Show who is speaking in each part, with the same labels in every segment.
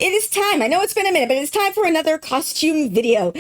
Speaker 1: It is time. I know it's been a minute, but it's time for another costume video.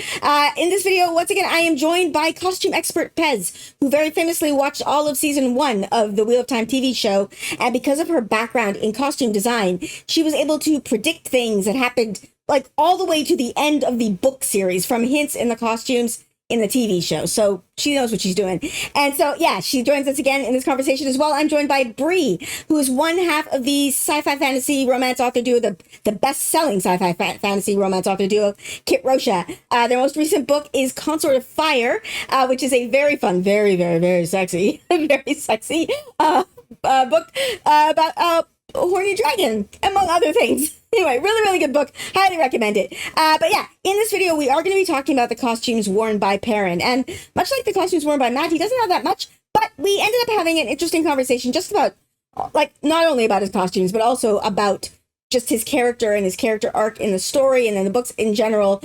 Speaker 1: In this video, once again, I am joined by costume expert Pez, who very famously watched all of season 1 of the Wheel of Time TV show. And because of her background in costume design, she was able to predict things that happened like all the way to the end of the book series, from hints in the costumes in the TV show. So she knows what she's doing. And so, yeah, she joins us again in this conversation as well. I'm joined by Bree, who is one half of the sci-fi fantasy romance author duo, the best-selling sci-fi fantasy romance author duo, Kit Rocha. Their most recent book is Consort of Fire, which is a very fun, very, very, very sexy, very sexy book about a horny dragon, among other things. Anyway, really, really good book. Highly recommend it. But yeah, in this video, we are going to be talking about the costumes worn by Perrin. And much like the costumes worn by Matt, he doesn't have that much, but we ended up having an interesting conversation just about, like, not only about his costumes, but also about just his character and his character arc in the story and in the books in general.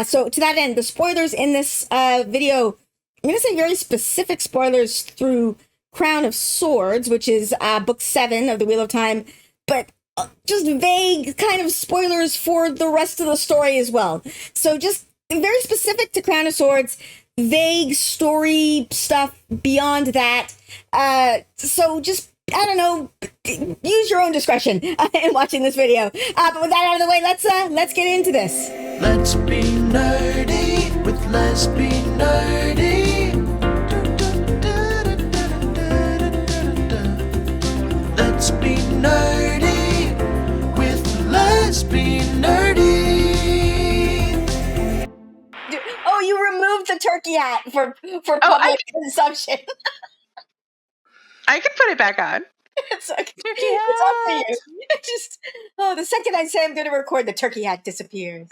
Speaker 1: So to that end, the spoilers in this video, I'm going to say very specific spoilers through Crown of Swords, which is book 7 of the Wheel of Time, but just vague kind of spoilers for the rest of the story as well. So just very specific to Crown of Swords, vague story stuff beyond that. So just, I don't know, use your own discretion in watching this video. But with that out of the way, let's get into this.
Speaker 2: Let's be nerdy with Let's Be Nerdy. Let's be nerdy with Let's Be Nerdy.
Speaker 1: Oh, you removed the turkey hat for public consumption.
Speaker 3: I can put it back on.
Speaker 1: It's okay. It's up to you. The second I say I'm going to record, the turkey hat disappears.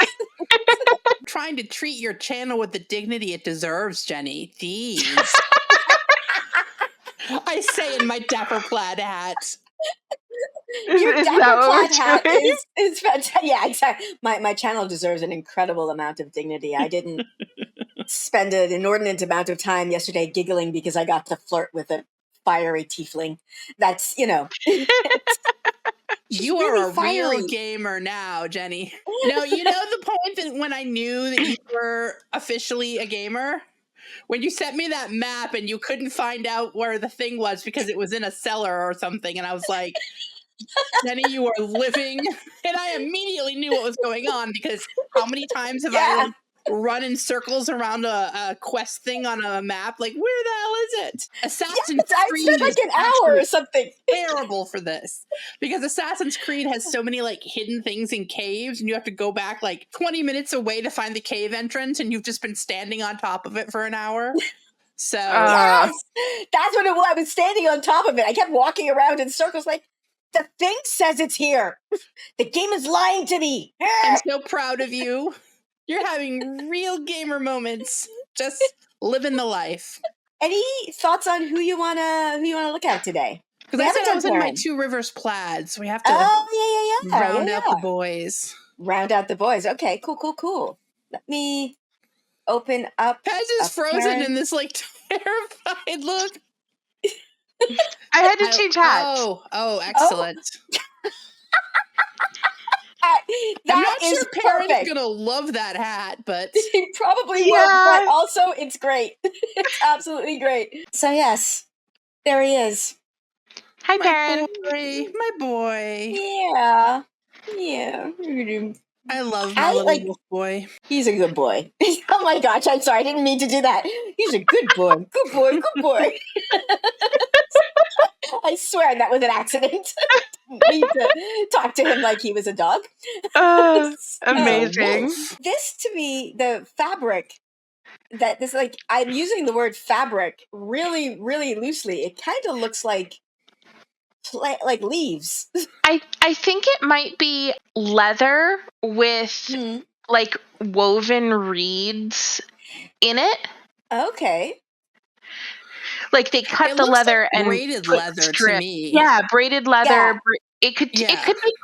Speaker 4: Trying to treat your channel with the dignity it deserves, Jenny. Jeez. I say in my dapper plaid hat.
Speaker 1: Your
Speaker 3: Is
Speaker 1: dapper
Speaker 3: that what
Speaker 1: plaid
Speaker 3: we're
Speaker 1: hat
Speaker 3: doing?
Speaker 1: is fantastic. Yeah, exactly. My channel deserves an incredible amount of dignity. I didn't spend an inordinate amount of time yesterday giggling because I got to flirt with a fiery tiefling. That's,
Speaker 4: You are
Speaker 1: really
Speaker 4: a
Speaker 1: fiery.
Speaker 4: real gamer now, Jenny. No, you know the point that when I knew that you were officially a gamer? When you sent me that map and you couldn't find out where the thing was because it was in a cellar or something, and I was like, Jenny, you are living. And I immediately knew what was going on because how many times have I run in circles around a quest thing on a map? Like, where the hell is it? Assassin's
Speaker 1: I
Speaker 4: Creed
Speaker 1: spent like
Speaker 4: is
Speaker 1: an hour or
Speaker 4: actually
Speaker 1: something.
Speaker 4: terrible for this because Assassin's Creed has so many like hidden things in caves, and you have to go back like 20 minutes away to find the cave entrance, and you've just been standing on top of it for an hour. So
Speaker 1: Yes, that's what it was. I was standing on top of it. I kept walking around in circles like, the thing says it's here. The game is lying to me.
Speaker 4: I'm so proud of you. You're having real gamer moments. Just living the life.
Speaker 1: Any thoughts on who you wanna look at today?
Speaker 4: Because I said I was in my Two Rivers plaid, so we have to round out the boys.
Speaker 1: Round out the boys. Okay, cool. Let me open up.
Speaker 4: Pez is frozen in this like terrified look.
Speaker 3: I had to change hats.
Speaker 4: Oh, excellent. I'm not sure Perrin's gonna love that hat, but
Speaker 1: he probably will. But also, it's great. It's absolutely great. So yes, there he is.
Speaker 3: Hi, Perrin.
Speaker 4: My boy.
Speaker 1: Yeah.
Speaker 4: I love my little wolf boy.
Speaker 1: He's a good boy. Oh my gosh, I'm sorry. I didn't mean to do that. He's a good boy. Good boy. I swear that was an accident. Need to talk to him like he was a dog.
Speaker 3: Amazing.
Speaker 1: This, to me, the fabric, I'm using the word fabric really, really loosely. It kind of looks like leaves.
Speaker 3: I think it might be leather with like woven reeds in it.
Speaker 1: Okay.
Speaker 3: Like they cut the leather and
Speaker 4: braided leather to me.
Speaker 3: Yeah, braided leather.
Speaker 1: Yeah.
Speaker 3: It could be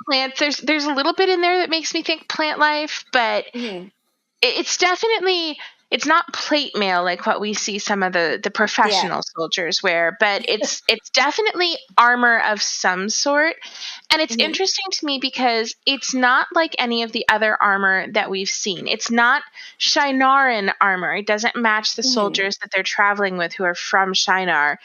Speaker 3: plants. There's a little bit in there that makes me think plant life, but it's definitely it's not plate mail like what we see some of the professional soldiers wear, but it's definitely armor of some sort. And it's interesting to me because it's not like any of the other armor that we've seen. It's not Shinaran armor. It doesn't match the soldiers that they're traveling with who are from Shinar.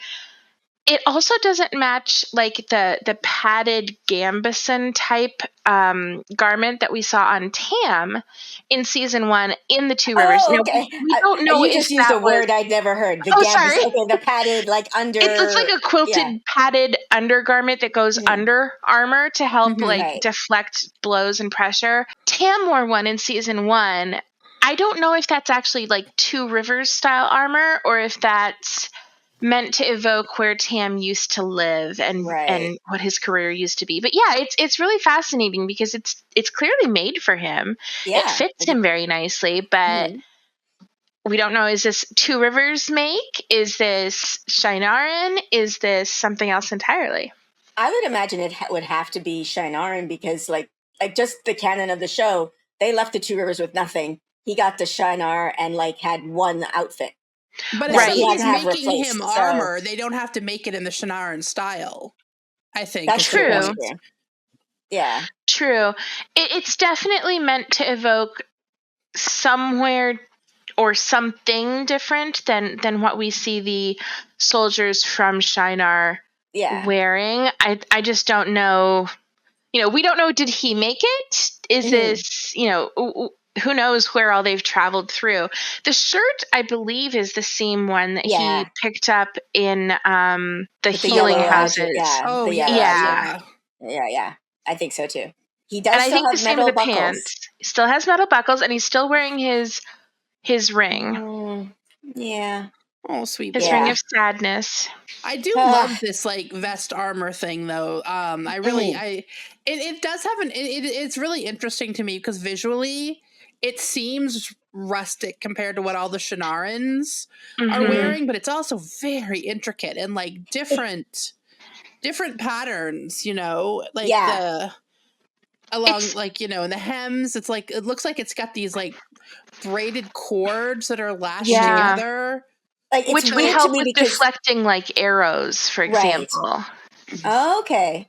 Speaker 3: It also doesn't match like the padded gambeson type garment that we saw on Tam in season 1 in the Two Rivers.
Speaker 1: Oh,
Speaker 3: Now,
Speaker 1: okay.
Speaker 3: we don't know
Speaker 1: You
Speaker 3: if
Speaker 1: just used
Speaker 3: that
Speaker 1: a
Speaker 3: was.
Speaker 1: word I'd never heard. The
Speaker 3: Oh,
Speaker 1: gambus.
Speaker 3: sorry.
Speaker 1: Okay, the padded like under.
Speaker 3: It looks like a quilted padded undergarment that goes under armor to help like
Speaker 1: Right.
Speaker 3: deflect blows and pressure. Tam wore one in season 1. I don't know if that's actually like Two Rivers style armor or if that's meant to evoke where Tam used to live and what his career used to be. But yeah, it's really fascinating because it's clearly made for him.
Speaker 1: Yeah.
Speaker 3: It fits him very nicely, but we don't know, is this Two Rivers make? Is this Shinaran? Is this something else entirely?
Speaker 1: I would imagine it would have to be Shinaran because like just the canon of the show, they left the Two Rivers with nothing. He got the Shinar and like had one outfit.
Speaker 4: But
Speaker 1: that
Speaker 4: if
Speaker 1: he had
Speaker 4: he's
Speaker 1: to have
Speaker 4: making
Speaker 1: replaced,
Speaker 4: him
Speaker 1: so-
Speaker 4: armor, they don't have to make it in the Shinaran style. I think
Speaker 1: That's
Speaker 4: is the
Speaker 1: true. That's
Speaker 4: point.
Speaker 1: true. Yeah.
Speaker 3: True. It's definitely meant to evoke somewhere or something different than what we see the soldiers from Shinar wearing. I just don't know. We don't know, did he make it? Is this, who knows where all they've traveled through. The shirt, I believe, is the same one that he picked up in the
Speaker 1: With
Speaker 3: healing
Speaker 1: yellow
Speaker 3: houses.
Speaker 4: Oh,
Speaker 1: the
Speaker 3: yeah.
Speaker 1: Yeah. I think so too. He does
Speaker 3: And I
Speaker 1: still
Speaker 3: think the
Speaker 1: have
Speaker 3: same with
Speaker 1: metal
Speaker 3: the
Speaker 1: buckles.
Speaker 3: pants. He still has metal buckles, and he's still wearing his ring.
Speaker 1: Yeah.
Speaker 4: Oh, sweet.
Speaker 3: His ring of sadness.
Speaker 4: I do love this like vest armor thing though. I really it does have it's really interesting to me because visually it seems rustic compared to what all the Shinarans are wearing, but it's also very intricate and like different patterns, like the along like, in the hems, it's like it looks like it's got these like braided cords that are lashed together.
Speaker 1: Like, it's
Speaker 3: which would
Speaker 1: weird
Speaker 3: help
Speaker 1: to me
Speaker 3: with
Speaker 1: because
Speaker 3: deflecting like arrows, for example.
Speaker 1: Okay.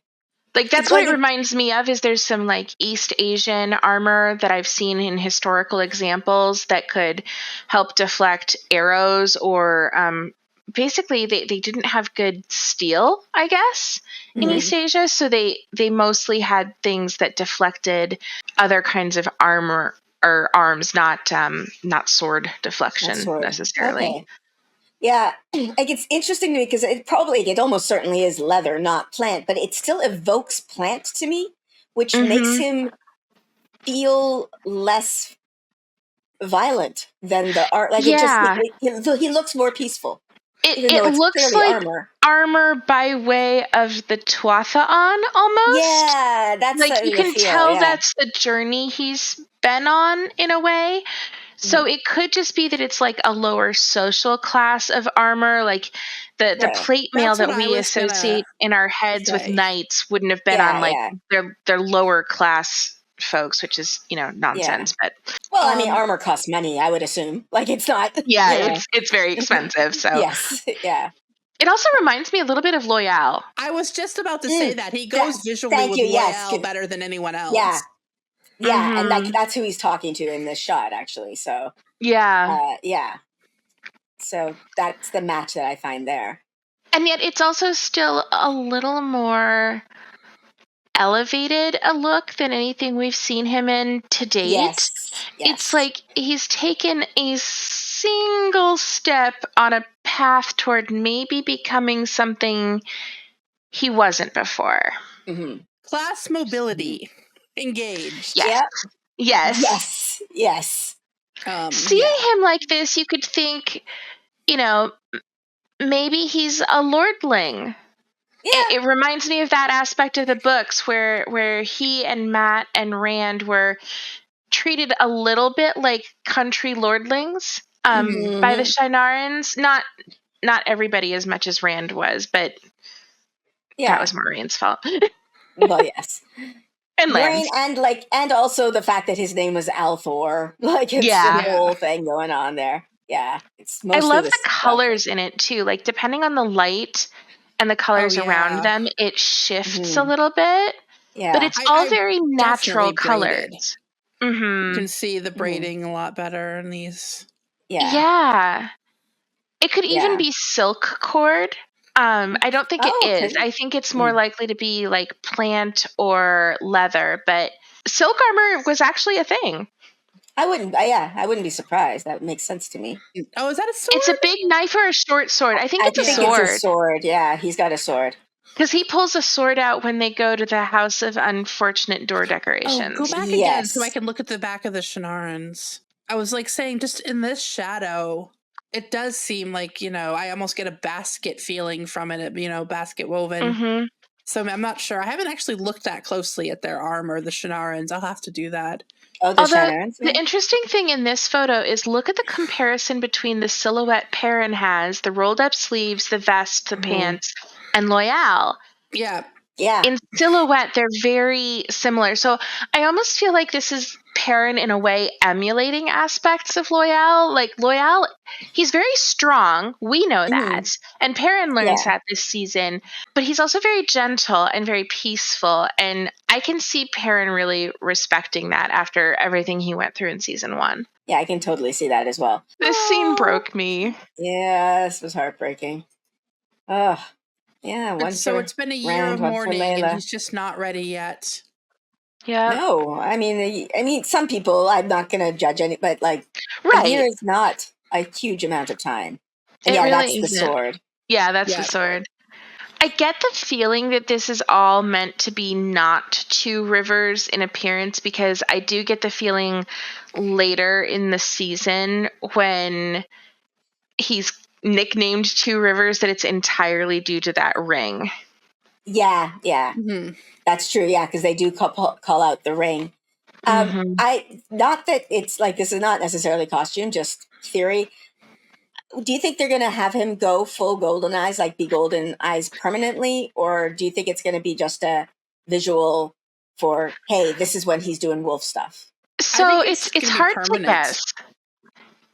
Speaker 3: Like that's what it reminds me of, is there's some like East Asian armor that I've seen in historical examples that could help deflect arrows, or basically they didn't have good steel, I guess, in East Asia. So they mostly had things that deflected other kinds of armor or arms, not sword deflection necessarily.
Speaker 1: Okay. Yeah, like it's interesting to me because it almost certainly is leather, not plant, but it still evokes plant to me, which makes him feel less violent than the art. Like he looks more peaceful.
Speaker 3: It looks like armor by way of the Tuatha'an almost.
Speaker 1: Yeah, that's
Speaker 3: like you can tell that's the journey he's been on in a way. So it could just be that it's like a lower social class of armor, like the plate mail that we associate in our heads with knights wouldn't have been on like their lower class folks, which is nonsense. But
Speaker 1: well, I mean, armor costs money, I would assume. Like it's not.
Speaker 3: Yeah, it's very expensive. So
Speaker 1: yes, yeah.
Speaker 3: It also reminds me a little bit of Loyal.
Speaker 4: I was just about to say that he goes visually with Loyal better than anyone else.
Speaker 1: Yeah, and like that's who he's talking to in this shot, actually. So
Speaker 3: yeah.
Speaker 1: So that's the match that I find there.
Speaker 3: And yet it's also still a little more elevated a look than anything we've seen him in to date.
Speaker 1: Yes.
Speaker 3: It's like he's taken a single step on a path toward maybe becoming something he wasn't before.
Speaker 4: Class mobility. Engaged.
Speaker 3: Yes. Seeing him like this, you could think, maybe he's a lordling. It reminds me of that aspect of the books where he and Matt and Rand were treated a little bit like country lordlings by the Shinarans. Not everybody as much as Rand was, but that was Moiraine's fault.
Speaker 1: Well, yes.
Speaker 3: And
Speaker 1: brain
Speaker 3: lens.
Speaker 1: and also the fact that his name was Althor. Like it's
Speaker 3: Yeah.
Speaker 1: a whole thing going on there. Yeah, it's
Speaker 3: I
Speaker 1: mostly
Speaker 3: love
Speaker 1: the
Speaker 3: the
Speaker 1: stuff.
Speaker 3: colors in it too. Like depending on the light and the colors around them, it shifts a little bit.
Speaker 1: Yeah,
Speaker 3: But it's all
Speaker 4: I
Speaker 3: very natural
Speaker 4: definitely braided.
Speaker 3: colors.
Speaker 4: You
Speaker 3: Mm-hmm.
Speaker 4: can see the braiding a lot better in these.
Speaker 1: yeah,
Speaker 3: Yeah. It could even
Speaker 1: yeah.
Speaker 3: be silk cord. I don't think it
Speaker 1: Oh,
Speaker 3: is.
Speaker 1: could
Speaker 3: I think it's more likely to be like plant or leather, but silk armor was actually a thing.
Speaker 1: I wouldn't. Yeah, I wouldn't be surprised. That makes sense to me.
Speaker 4: Oh, is that a sword?
Speaker 3: It's a big knife or a short sword. I think
Speaker 1: I
Speaker 3: it's a
Speaker 1: think
Speaker 3: sword.
Speaker 1: it's a sword. Yeah, he's got a sword.
Speaker 3: Because he pulls a sword out when they go to the House of Unfortunate Door
Speaker 4: Oh,
Speaker 3: Decorations.
Speaker 4: go back again so I can look at the back of the Shanarans. I was like saying, just in this shadow, it does seem like, I almost get a basket feeling from it, basket woven.
Speaker 3: Mm-hmm.
Speaker 4: So I'm not sure. I haven't actually looked that closely at their armor, the Shanarans. I'll have to do that.
Speaker 1: Oh, the
Speaker 3: Although
Speaker 1: Shanarans.
Speaker 3: the interesting thing in this photo is look at the comparison between the silhouette Perrin has, the rolled up sleeves, the vest, the pants, and Loyal.
Speaker 4: Yeah.
Speaker 1: Yeah.
Speaker 3: In silhouette, they're very similar. So I almost feel like this is Perrin in a way emulating aspects of Loyal. Like Loyal, he's very strong. We know that. And Perrin learns that this season. But he's also very gentle and very peaceful. And I can see Perrin really respecting that after everything he went through in season 1.
Speaker 1: Yeah, I can totally see that as well.
Speaker 3: This scene broke me.
Speaker 1: Yeah, this was heartbreaking. Ugh. Yeah,
Speaker 4: So it's been a year of mourning, and he's just not ready yet.
Speaker 3: Yeah.
Speaker 1: No, I mean, some people. I'm not going to judge any, but like a year is not a huge amount of time. And
Speaker 3: It really
Speaker 1: that's
Speaker 3: isn't.
Speaker 1: the sword.
Speaker 3: Yeah, that's the sword. I get the feeling that this is all meant to be not Two Rivers in appearance, because I do get the feeling later in the season when he's nicknamed Two Rivers that it's entirely due to that ring.
Speaker 1: Yeah, that's true. Yeah, because they do call out the ring. I not that it's like this is not necessarily costume, just theory. Do you think they're going to have him go full golden eyes, like be golden eyes permanently, or do you think it's going to be just a visual for, hey, this is when he's doing wolf stuff?
Speaker 3: So it's hard to guess.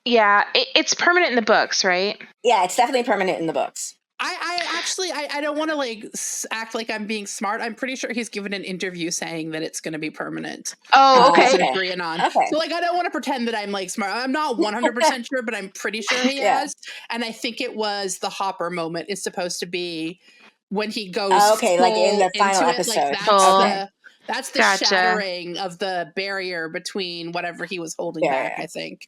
Speaker 3: Yeah, it's permanent in the books, right?
Speaker 1: Yeah, it's definitely permanent in the books.
Speaker 4: I don't want to act like I'm being smart. I'm pretty sure he's given an interview saying that it's going to be permanent.
Speaker 3: Oh, okay.
Speaker 4: Agreeing on. Okay. So I don't want to pretend that I'm like smart. I'm not 100% sure, but I'm pretty sure he has. And I think it was the Hopper moment is supposed to be when he goes.
Speaker 1: Like in the final episode.
Speaker 4: That's the shattering of the barrier between whatever he was holding back, I think.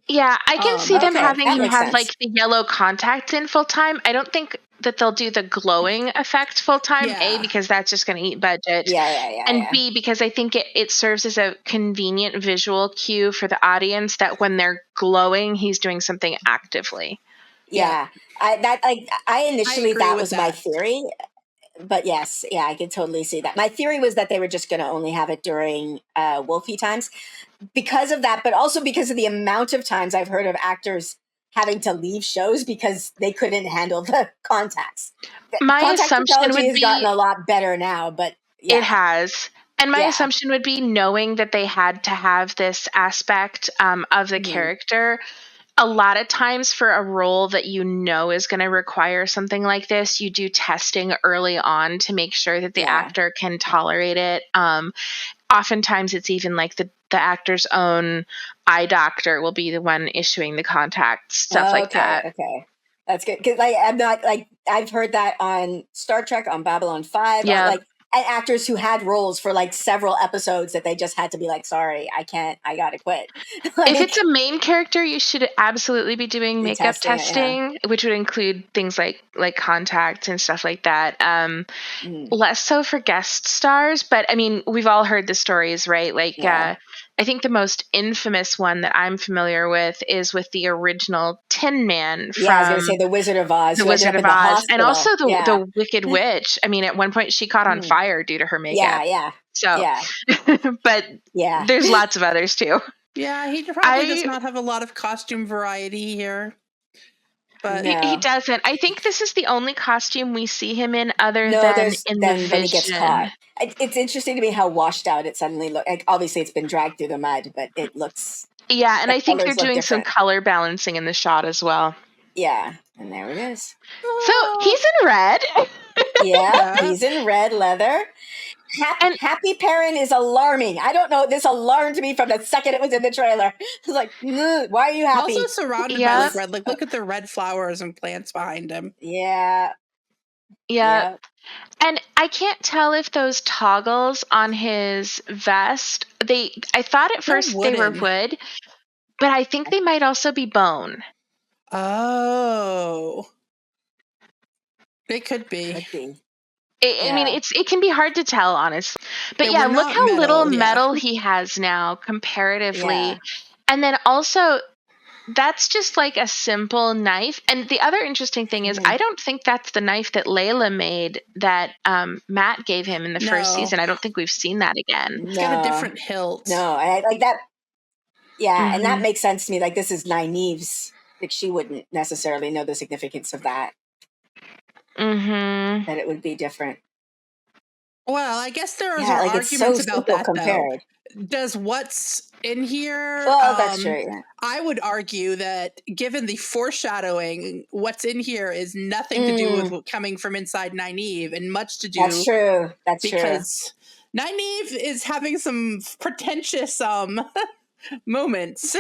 Speaker 3: Yeah, I can see them having him have like the yellow contacts in full time. I don't think that they'll do the glowing effect full time. A, because that's just going to eat budget. And B, because I think it serves as a convenient visual cue for the audience that when they're glowing, he's doing something actively.
Speaker 1: Yeah, I initially that was my theory, but yes, I could totally see that. My theory was that they were just going to only have it during Wolfie times. Because of that, but also because of the amount of times I've heard of actors having to leave shows because they couldn't handle the contacts.
Speaker 3: My assumption would be
Speaker 1: has gotten a lot better now, but
Speaker 3: it has. And my assumption would be, knowing that they had to have this aspect of the character, a lot of times for a role that is going to require something like this, you do testing early on to make sure that the actor can tolerate it. Oftentimes it's even like the actor's own eye doctor will be the one issuing the contacts, stuff like that.
Speaker 1: Okay. That's good. Because I'm not like, I've heard that on Star Trek, on Babylon 5, and actors who had roles for like several episodes that they just had to be like, sorry, I can't, I gotta quit.
Speaker 3: If it's a main character, you should absolutely be doing makeup testing, which would include things like contacts and stuff like that. Less so for guest stars, but I mean, we've all heard the stories, right? I think the most infamous one that I'm familiar with is with the original Tin Man from
Speaker 1: I was going to say The Wizard of Oz.
Speaker 3: The Wizard of Oz. And also the Wicked Witch. I mean, at one point she caught on fire due to her makeup. But there's lots of others too.
Speaker 4: Yeah, he probably does not have a lot of costume variety here. But
Speaker 3: He doesn't. I think this is the only costume we see him in other
Speaker 1: No,
Speaker 3: than in the
Speaker 1: then when he gets
Speaker 3: Vision.
Speaker 1: caught. It's interesting to me how washed out it suddenly looks. Like, obviously, it's been dragged through the mud, but it looks.
Speaker 3: Yeah, and
Speaker 1: The
Speaker 3: I think they're
Speaker 1: colors look
Speaker 3: doing some
Speaker 1: different.
Speaker 3: color balancing in the shot as well.
Speaker 1: Yeah, and there it is.
Speaker 3: So he's in red.
Speaker 1: Yeah,
Speaker 4: Yeah.
Speaker 1: he's in red leather.
Speaker 3: And-
Speaker 1: Happy Perrin is alarming. I don't know. This alarmed me from the second it was in the trailer. I was like, why are you happy?
Speaker 4: Also surrounded by
Speaker 3: Yep.
Speaker 4: like red. Like, look at the red flowers and plants behind him.
Speaker 1: Yeah.
Speaker 3: Yeah. And I can't tell if those toggles on his vest, I thought at
Speaker 4: They're
Speaker 3: first they were
Speaker 4: wooden.
Speaker 3: wood, but I think they might also be bone.
Speaker 4: Oh. They could be.
Speaker 1: Could be.
Speaker 3: I mean, it can be hard to tell, honestly. But
Speaker 4: They
Speaker 3: yeah,
Speaker 4: were
Speaker 3: look
Speaker 4: not
Speaker 3: how little
Speaker 4: metal, yeah.
Speaker 3: metal he has now comparatively.
Speaker 1: Yeah.
Speaker 3: And then also, that's just like a simple knife. And the other interesting thing is, I don't think that's the knife that Layla made that Matt gave him in the first
Speaker 4: No.
Speaker 3: season. I don't think we've seen that again.
Speaker 4: It's got a different hilt.
Speaker 1: No, I like that. Yeah, and that
Speaker 3: Mhm.
Speaker 1: makes sense to me. Like, this is Nynaeve's. Like, she wouldn't necessarily know the significance of that.
Speaker 3: Mm-hmm.
Speaker 1: That it would be different.
Speaker 4: Well, I guess there are
Speaker 1: Like, it's so
Speaker 4: arguments about
Speaker 1: simple
Speaker 4: that
Speaker 1: compared.
Speaker 4: though. Does what's in here?
Speaker 1: Well, that's true. Yeah.
Speaker 4: I would argue that given the foreshadowing, what's in here is nothing to do with coming from inside Nynaeve, and much to do.
Speaker 1: That's true. That's true.
Speaker 4: Because Nynaeve is having some pretentious moments.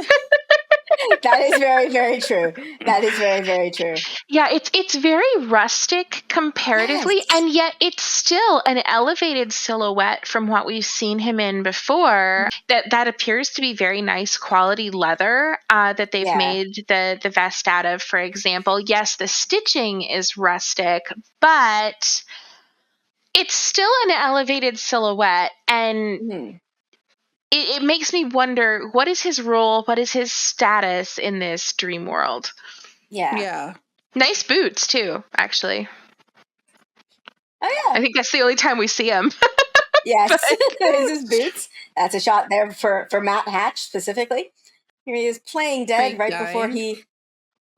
Speaker 1: That is very, very true. That is very, very true.
Speaker 3: Yeah, it's very rustic comparatively,
Speaker 1: Yes.
Speaker 3: and yet it's still an elevated silhouette from what we've seen him in before. That appears to be very nice quality leather that they've made the vest out of, for example. Yes, the stitching is rustic, but it's still an elevated silhouette, and it makes me wonder, what is his role? What is his status in this dream world?
Speaker 1: Yeah.
Speaker 3: Nice boots, too, actually.
Speaker 1: Oh, yeah.
Speaker 3: I think that's the only time we see him.
Speaker 1: Yes. There's his boots. That's a shot there for Matt Hatch specifically. Here he is playing dead right before he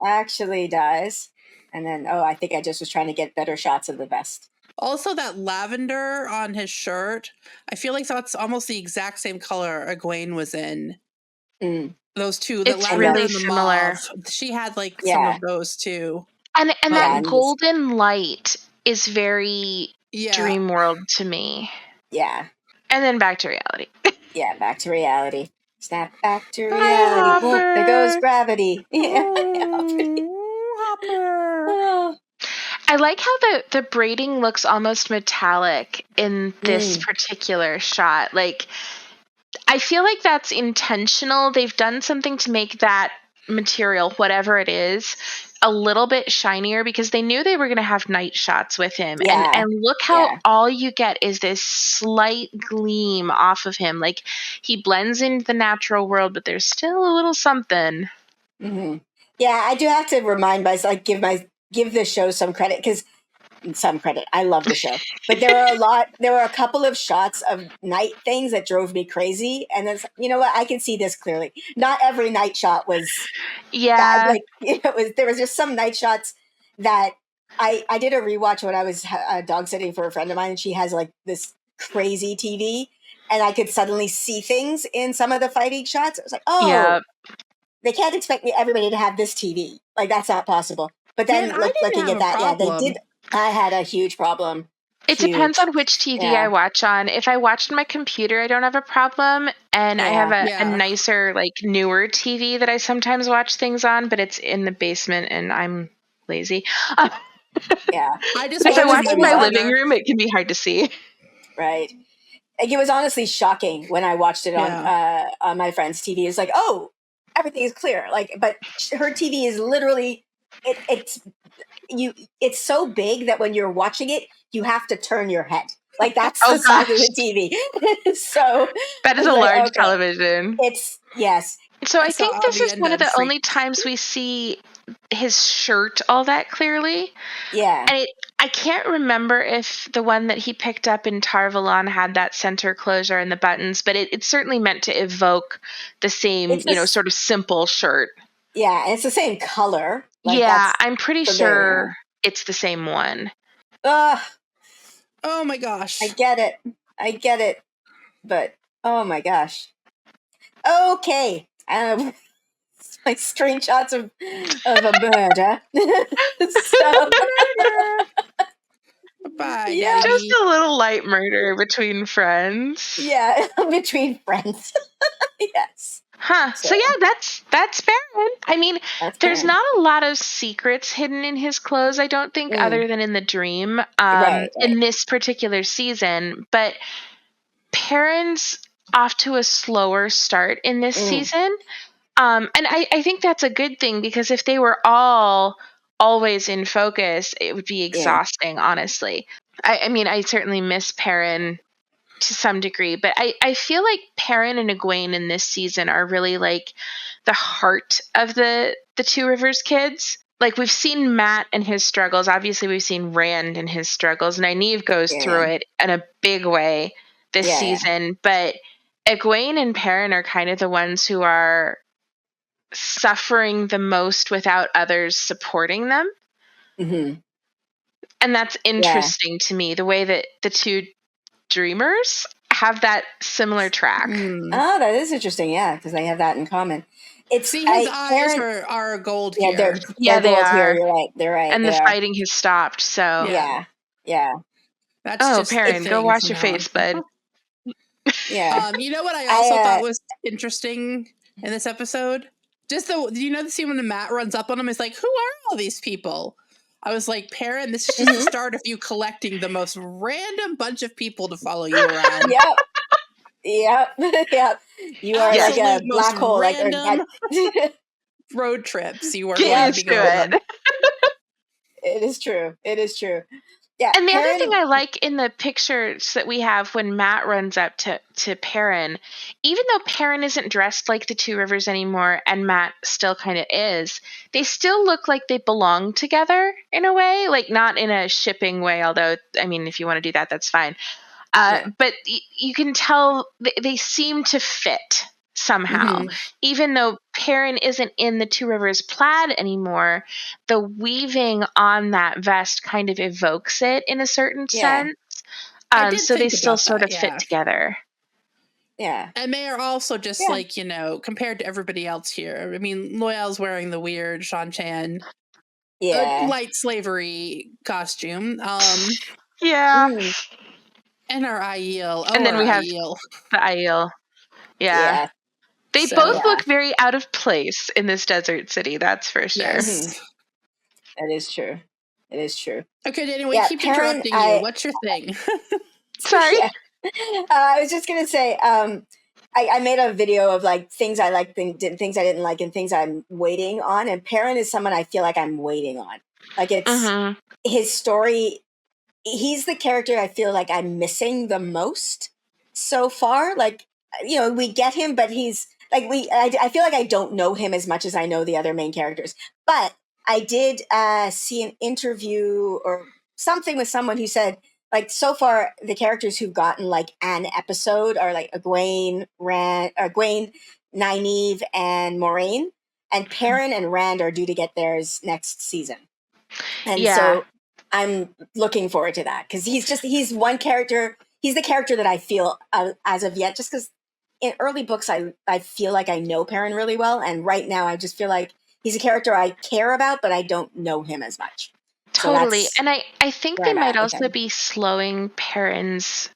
Speaker 1: actually dies. And then, I think I just was trying to get better shots of the vest.
Speaker 4: Also, that lavender on his shirt, I feel like that's almost the exact same color Egwene was in. Those two, the lavender
Speaker 3: really
Speaker 4: and the
Speaker 3: similar.
Speaker 4: mauve. She had like some of those too.
Speaker 3: And that golden light is very dream world to me.
Speaker 1: Yeah.
Speaker 3: And then back to reality.
Speaker 1: Yeah, back to reality. Snap back to reality. Boom, there goes gravity.
Speaker 4: Hopper.
Speaker 3: I like how the braiding looks almost metallic in this particular shot. Like, I feel like that's intentional. They've done something to make that material, whatever it is, a little bit shinier because they knew they were going to have night shots with him.
Speaker 1: Yeah.
Speaker 3: And look how all you get is this slight gleam off of him. Like, he blends into the natural world, but there's still a little something.
Speaker 1: Yeah, I do have to remind myself, like, give the show some credit, because I love the show, but there were a couple of shots of night things that drove me crazy, and then, you know what, I can see this clearly. Not every night shot was bad. Like, there was just some night shots that I did a rewatch when I was dog sitting for a friend of mine, and she has like this crazy TV, and I could suddenly see things in some of the fighting shots. It was like, they can't expect everybody to have this TV. Like, that's not possible. But then looking at that, they did. I had a huge problem.
Speaker 3: It depends on which TV I watch on. If I watch on my computer, I don't have a problem. And I have a nicer, like, newer TV that I sometimes watch things on, but it's in the basement and I'm lazy. If I watch in my living room, it can be hard to see.
Speaker 1: Right. Like, it was honestly shocking when I watched it on my friend's TV. It's like, everything is clear. Like, but her TV is literally it's so big that when you're watching it, you have to turn your head. Like, that's the size of the TV. So
Speaker 3: that is a large television.
Speaker 1: So
Speaker 3: I think this is one of the only times we see his shirt all that clearly.
Speaker 1: Yeah.
Speaker 3: And I can't remember if the one that he picked up in Tarvalon had that center closure and the buttons, but it's certainly meant to evoke the same, sort of simple shirt.
Speaker 1: Yeah, and it's the same color. Like
Speaker 3: yeah,
Speaker 1: that's
Speaker 3: I'm pretty
Speaker 1: for
Speaker 3: sure it's the same one.
Speaker 1: Ugh,
Speaker 4: Oh my gosh.
Speaker 1: I get it, but oh my gosh. Okay, like screenshots of a murder. So
Speaker 4: Bye,
Speaker 1: yeah,
Speaker 3: Just
Speaker 4: Daddy.
Speaker 3: a little light murder between friends.
Speaker 1: yeah, between friends. Yes.
Speaker 3: Huh. So
Speaker 1: So
Speaker 3: yeah, that's Perrin. I mean,
Speaker 1: that's
Speaker 3: there's
Speaker 1: Perrin.
Speaker 3: not a lot of secrets hidden in his clothes, I don't think,
Speaker 1: Mm,
Speaker 3: other than in the dream,
Speaker 1: right.
Speaker 3: in this particular season. But Perrin's off to a slower start in this
Speaker 1: Mm,
Speaker 3: season. And I think that's a good thing, because if they were all always in focus, it would be
Speaker 1: yeah.
Speaker 3: exhausting, honestly. I mean, I certainly miss Perrin to some degree, but I feel like Perrin and Egwene in this season are really like the heart of the Two Rivers kids. Like, we've seen Matt and his struggles. Obviously, we've seen Rand and his struggles. Nynaeve goes
Speaker 1: Yeah.
Speaker 3: through it in a big way this
Speaker 1: Yeah.
Speaker 3: season. But Egwene and Perrin are kind of the ones who are suffering the most without others supporting them.
Speaker 1: Mm-hmm.
Speaker 3: And that's
Speaker 1: Yeah.
Speaker 3: interesting to me, the way that the two dreamers have that similar track.
Speaker 1: Oh, that is interesting. Yeah, because they have that in common. It's
Speaker 4: See, his eyes
Speaker 1: Perrin.
Speaker 4: are gold
Speaker 1: Yeah,
Speaker 4: here.
Speaker 3: Yeah,
Speaker 1: they're
Speaker 3: they
Speaker 1: gold here.
Speaker 3: are.
Speaker 1: You're right. They're right.
Speaker 3: And
Speaker 1: They
Speaker 3: the
Speaker 1: are.
Speaker 3: fighting has stopped, so.
Speaker 1: Yeah. Yeah.
Speaker 4: That's
Speaker 3: Oh,
Speaker 4: just the
Speaker 3: Perrin, go
Speaker 4: thing
Speaker 3: wash
Speaker 4: from
Speaker 3: your
Speaker 4: now on.
Speaker 3: face, bud.
Speaker 1: Yeah.
Speaker 4: You know what I also
Speaker 1: I
Speaker 4: thought was interesting in this episode? Just do you know the scene when Matt runs up on him? Is like, who are all these people? I was like, Perrin, this is just the start of you collecting the most random bunch of people to follow you around.
Speaker 1: Yep. Yep. You are like a
Speaker 4: Absolute most
Speaker 1: black hole. Like
Speaker 4: random
Speaker 1: it
Speaker 4: road trips you are
Speaker 3: Get
Speaker 4: going to
Speaker 3: used
Speaker 4: be
Speaker 3: to
Speaker 4: going
Speaker 3: it.
Speaker 4: on.
Speaker 1: is true. It is true. Yeah.
Speaker 3: And the other
Speaker 1: Perrin.
Speaker 3: thing I like in the pictures that we have when Matt runs up to Perrin, even though Perrin isn't dressed like the Two Rivers anymore and Matt still kind of is, they still look like they belong together in a way, like not in a shipping way, although, I mean, if you want to do that, that's fine.
Speaker 1: Yeah.
Speaker 3: But you can tell they seem to fit somehow.
Speaker 4: Mhm.
Speaker 3: Even though Perrin isn't in the Two Rivers plaid anymore, the weaving on that vest kind of evokes it in a certain
Speaker 1: Yeah.
Speaker 3: sense.
Speaker 4: I did
Speaker 3: So they
Speaker 4: think
Speaker 3: still
Speaker 4: about
Speaker 3: sort
Speaker 4: that,
Speaker 3: of fit together.
Speaker 1: Yeah.
Speaker 4: And they are also just
Speaker 1: Yeah.
Speaker 4: like, compared to everybody else here. I mean, Loyal's wearing the weird Shan Chan
Speaker 1: Yeah.
Speaker 4: light slavery costume.
Speaker 3: Yeah.
Speaker 1: Mm,
Speaker 4: And our Aiel.
Speaker 3: And then
Speaker 4: our
Speaker 3: we have
Speaker 4: Aiel.
Speaker 3: the Aiel. Yeah.
Speaker 1: yeah.
Speaker 3: They
Speaker 4: So,
Speaker 3: both
Speaker 1: Yeah.
Speaker 3: look very out of place in this desert city, that's for sure.
Speaker 4: yes.
Speaker 1: That is true. It is true.
Speaker 4: Okay, Danny, we
Speaker 1: Yeah,
Speaker 4: keep
Speaker 1: Perrin,
Speaker 4: interrupting you. What's your thing?
Speaker 3: Sorry.
Speaker 1: Yeah. I was just gonna say, I made a video of like things I like, things I didn't like, and things I'm waiting on. And Perrin is someone I feel like I'm waiting on. Like it's
Speaker 3: Mm-hmm.
Speaker 1: his story. He's the character I feel like I'm missing the most so far. Like, we get him, but he's like I feel like I don't know him as much as I know the other main characters. But I did see an interview or something with someone who said, like, so far the characters who've gotten like an episode are like Egwene, Nynaeve, and Moraine, and Perrin and Rand are due to get theirs next season. And
Speaker 3: Yeah.
Speaker 1: so I'm looking forward to that because he's one character. He's the character that I feel as of yet, just because in early books I feel like I know Perrin really well, and right now I just feel like he's a character I care about, but I don't know him as much. So
Speaker 3: Totally.
Speaker 1: that's
Speaker 3: And I think
Speaker 1: where
Speaker 3: they
Speaker 1: I'm
Speaker 3: might
Speaker 1: at with
Speaker 3: also
Speaker 1: him.
Speaker 3: be slowing Perrin's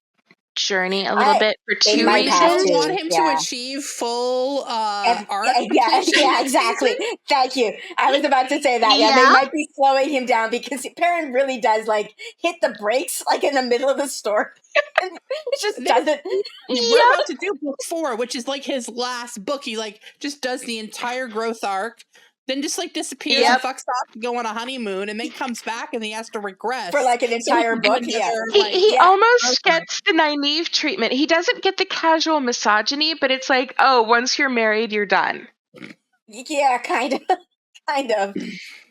Speaker 3: journey a little bit for
Speaker 1: they
Speaker 3: two
Speaker 1: might
Speaker 4: You
Speaker 1: have
Speaker 3: reasons.
Speaker 1: to.
Speaker 4: don't want him to
Speaker 1: Yeah.
Speaker 4: achieve full
Speaker 1: And-
Speaker 4: arc
Speaker 1: yeah,
Speaker 4: completion
Speaker 1: yeah,
Speaker 4: next
Speaker 1: exactly.
Speaker 4: season?
Speaker 1: Thank you. I was about to say that. Yeah, they
Speaker 3: Yeah.
Speaker 1: might be slowing him down because Perrin really does like hit the brakes like in the middle of the story. And it just doesn't.
Speaker 4: We're about to do book 4, which is like his last book. He like just does the entire growth arc, then just like disappears
Speaker 3: Yep.
Speaker 4: and fucks off to go on a honeymoon, and then comes back and he has to regress
Speaker 1: For like an
Speaker 4: So he
Speaker 1: entire
Speaker 4: can do
Speaker 1: book, yeah.
Speaker 4: another,
Speaker 3: He
Speaker 4: like,
Speaker 3: he
Speaker 1: Yeah.
Speaker 3: almost gets the Nynaeve treatment. He doesn't get the casual misogyny, but it's like, oh, once you're married, you're done.
Speaker 1: Yeah, kind of. Kind of.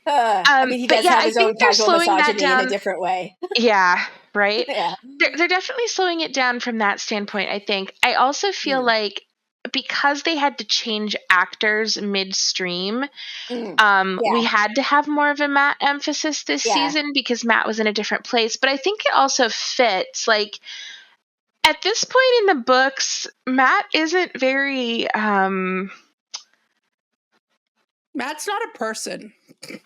Speaker 1: I mean, he
Speaker 3: but
Speaker 1: does
Speaker 3: yeah,
Speaker 1: have
Speaker 3: I
Speaker 1: his
Speaker 3: think
Speaker 1: own
Speaker 3: they're
Speaker 1: casual
Speaker 3: slowing that
Speaker 1: misogyny in a
Speaker 3: down.
Speaker 1: different way.
Speaker 3: Yeah, right.
Speaker 1: Yeah.
Speaker 3: They're definitely slowing it down from that standpoint, I think. I also feel like because they had to change actors midstream,
Speaker 1: Yeah.
Speaker 3: we had to have more of a Matt emphasis this
Speaker 1: Yeah.
Speaker 3: season because Matt was in a different place. But I think it also fits. Like, at this point in the books, Matt isn't very
Speaker 4: Matt's not a person.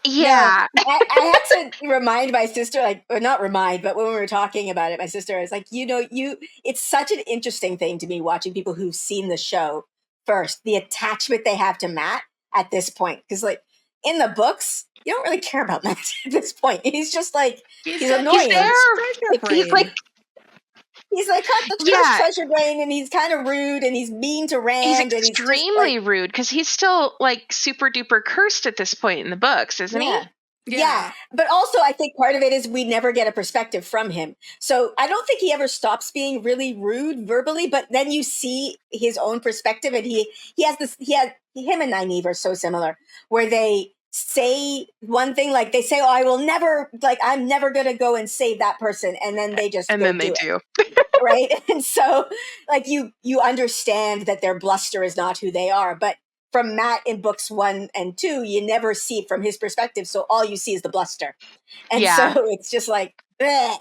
Speaker 3: yeah.
Speaker 1: No, I had to remind my sister, like, or not remind, but when we were talking about it, my sister was like, it's such an interesting thing to me watching people who've seen the show first, the attachment they have to Matt at this point. Because, like, in the books, you don't really care about Matt at this point. He's just like, he's annoying.
Speaker 3: He's there. He's like,
Speaker 1: He's like got the
Speaker 3: Yeah.
Speaker 1: treasure brain, and he's kind of rude, and he's mean to Rand.
Speaker 3: he's extremely rude because he's still like super duper cursed at this point in the books, isn't he?
Speaker 1: Yeah. But also I think part of it is we never get a perspective from him. So I don't think he ever stops being really rude verbally, but then you see his own perspective, and he has him and Nynaeve are so similar, where they say one thing, like they say, "Oh, I'm never gonna go and save that person," and then they just
Speaker 3: And then they do.
Speaker 1: Right? And so, like, you understand that their bluster is not who they are, but from Matt in books 1 and 2, you never see it from his perspective, so all you see is the bluster, and so it's just like, bleh.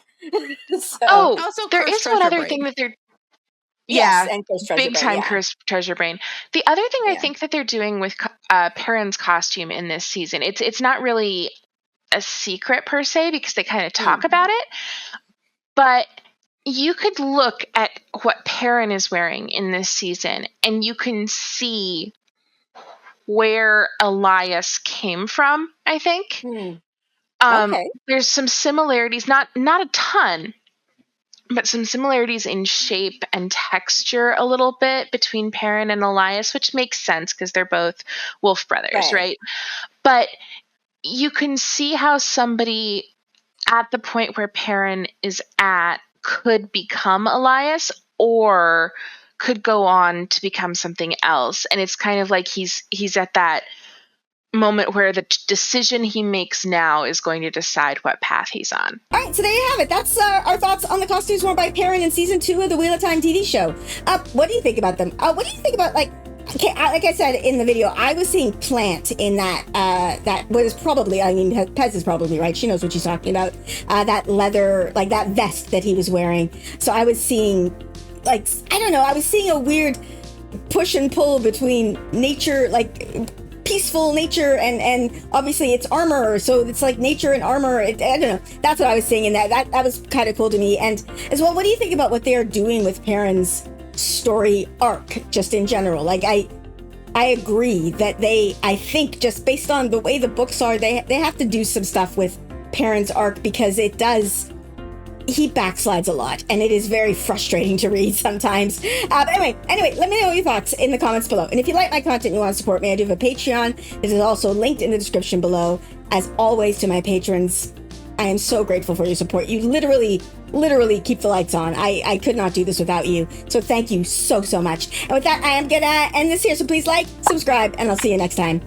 Speaker 1: So,
Speaker 4: Also,
Speaker 3: there
Speaker 4: cursed
Speaker 3: is one
Speaker 4: treasure
Speaker 3: other
Speaker 4: brain.
Speaker 3: thing that they're
Speaker 1: yes, and cursed treasure
Speaker 3: big
Speaker 1: brain,
Speaker 3: time
Speaker 1: yeah.
Speaker 3: cursed treasure brain. The other thing I
Speaker 4: Yeah.
Speaker 3: think that they're doing with Perrin's costume in this season, it's not really a secret per se because they kind of talk about it, but you could look at what Perrin is wearing in this season and you can see where Elias came from, I think.
Speaker 1: Okay.
Speaker 3: There's some similarities, not a ton, but some similarities in shape and texture a little bit between Perrin and Elias, which makes sense because they're both wolf brothers, right? But you can see how somebody at the point where Perrin is at could become Elias or could go on to become something else. And it's kind of like he's at that moment where the decision he makes now is going to decide what path he's on.
Speaker 1: All right, so there you have it. That's our thoughts on the costumes worn by Perrin in season 2 of the Wheel of Time TV show. What do you think about them? What do you think about, like I said in the video, I was seeing Plant in that was probably, I mean, Pez is probably right. She knows what she's talking about. That leather, like that vest that he was wearing. So I was seeing, like, I don't know, I was seeing a weird push and pull between nature, like peaceful nature, and obviously it's armor, so it's like nature and armor. I don't know. That's what I was seeing in that was kind of cool to me. And as well, what do you think about what they're doing with Perrin's story arc, just in general? Like, I agree that I think just based on the way the books are, they have to do some stuff with Perrin's arc, because he backslides a lot, and it is very frustrating to read sometimes. But anyway, let me know your thoughts in the comments below. And if you like my content and you want to support me, I do have a Patreon. This is also linked in the description below. As always, to my patrons, I am so grateful for your support. You literally keep the lights on. I could not do this without you. So thank you so much. And with that, I am gonna end this here. So please like, subscribe, and I'll see you next time.